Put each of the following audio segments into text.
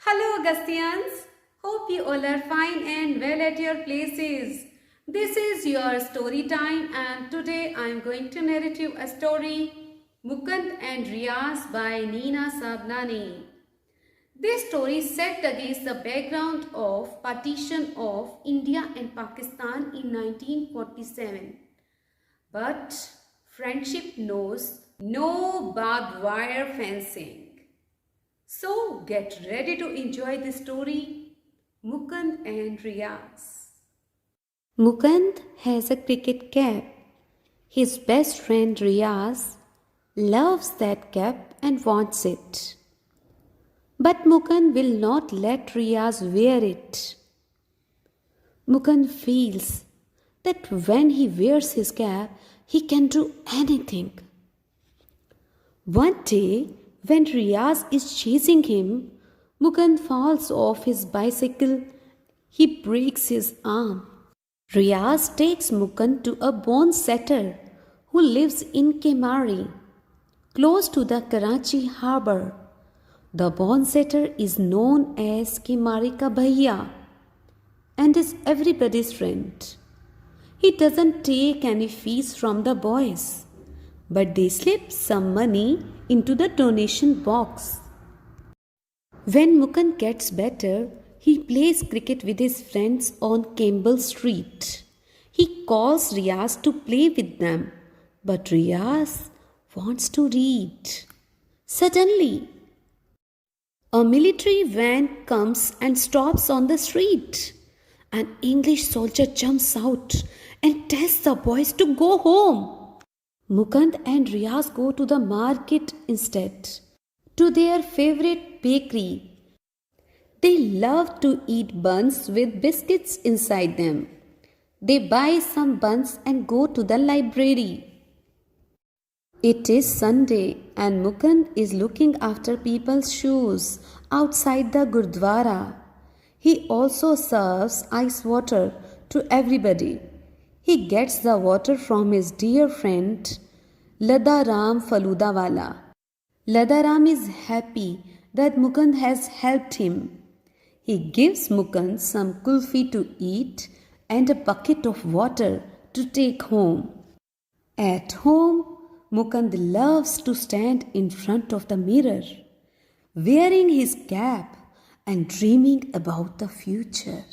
Hello, Augustians. Hope you all are fine and well at your places. This is your story time, and today I am going to narrate you a story, Mukund and Riaz by Nina Sabnani. This story is set against the background of partition of India and Pakistan in 1947. But friendship knows no barbed wire fencing. So get ready to enjoy the story, Mukund and Riaz. Mukund has a cricket cap. His best friend Riaz loves that cap and wants it. But Mukund will not let Riaz wear it. Mukund feels that when he wears his cap, he can do anything. One day, when Riaz is chasing him, Mukund falls off his bicycle. He breaks his arm. Riaz takes Mukund to a bone setter who lives in Kemari, close to the Karachi harbour. The bone setter is known as Kemari ka Bhaiya and is everybody's friend. He doesn't take any fees from the boys, but they slip some money into the donation box. When Mukund gets better, he plays cricket with his friends on Campbell Street. He calls Riaz to play with them, but Riaz wants to read. Suddenly, a military van comes and stops on the street. An English soldier jumps out and tells the boys to go home. Mukund and Riaz go to the market instead, to their favorite bakery. They love to eat buns with biscuits inside them. They buy some buns and go to the library. It is Sunday and Mukund is looking after people's shoes outside the Gurdwara. He also serves ice water to everybody. He gets the water from his dear friend Ladaram Faludawala. Ladaram is happy that Mukund has helped him. He gives Mukund some kulfi to eat and a bucket of water to take home. At home, Mukund loves to stand in front of the mirror, wearing his cap and dreaming about the future.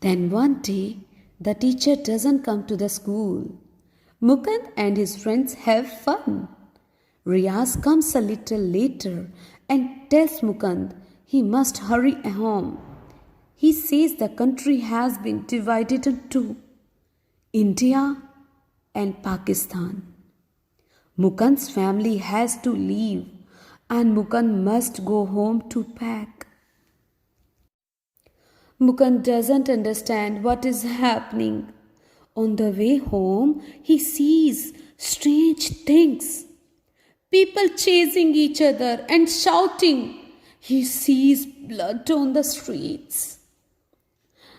Then one day, the teacher doesn't come to the school. Mukund and his friends have fun. Riaz comes a little later and tells Mukund he must hurry home. He says the country has been divided into India and Pakistan. Mukund's family has to leave and Mukund must go home to pack. Mukund doesn't understand what is happening. On the way home, he sees strange things. People chasing each other and shouting. He sees blood on the streets.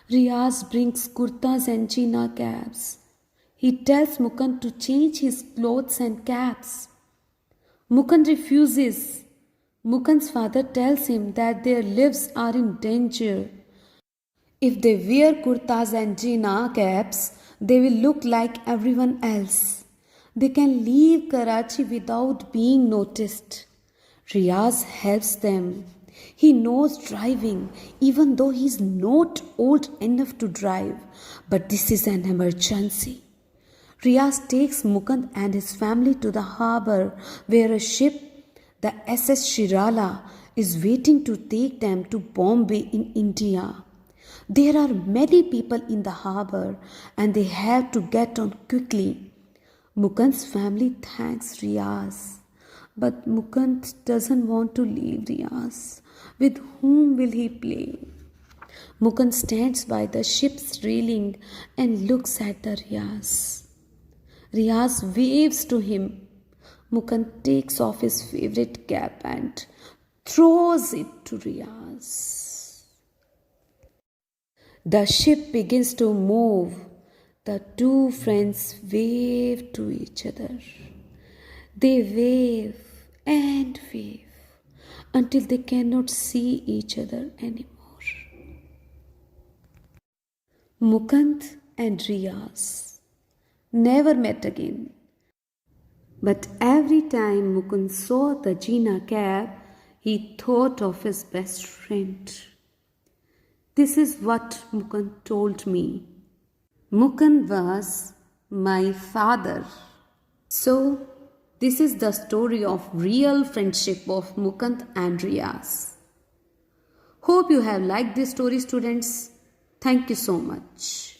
Riaz brings kurtas and china caps. He tells Mukund to change his clothes and caps. Mukund refuses. Mukund's father tells him that their lives are in danger. If they wear kurtas and china caps, they will look like everyone else. They can leave Karachi without being noticed. Riaz helps them. He knows driving, even though he is not old enough to drive. But this is an emergency. Riaz takes Mukund and his family to the harbour where a ship, the SS Shirala, is waiting to take them to Bombay in India. There are many people in the harbour and they have to get on quickly. Mukund's family thanks Riaz. But Mukund doesn't want to leave Riaz. With whom will he play? Mukund stands by the ship's railing and looks at the Riaz. Riaz waves to him. Mukund takes off his favorite cap and throws it to Riaz. The ship begins to move. The two friends wave to each other. They wave and wave. until they cannot see each other anymore. Mukund and Riaz never met again. But every time Mukund saw the Jinnah cab, he thought of his best friend. This is what Mukund told me. Mukund was my father. So, this is the story of real friendship of Mukund and Riaz. Hope you have liked this story, students. Thank you so much.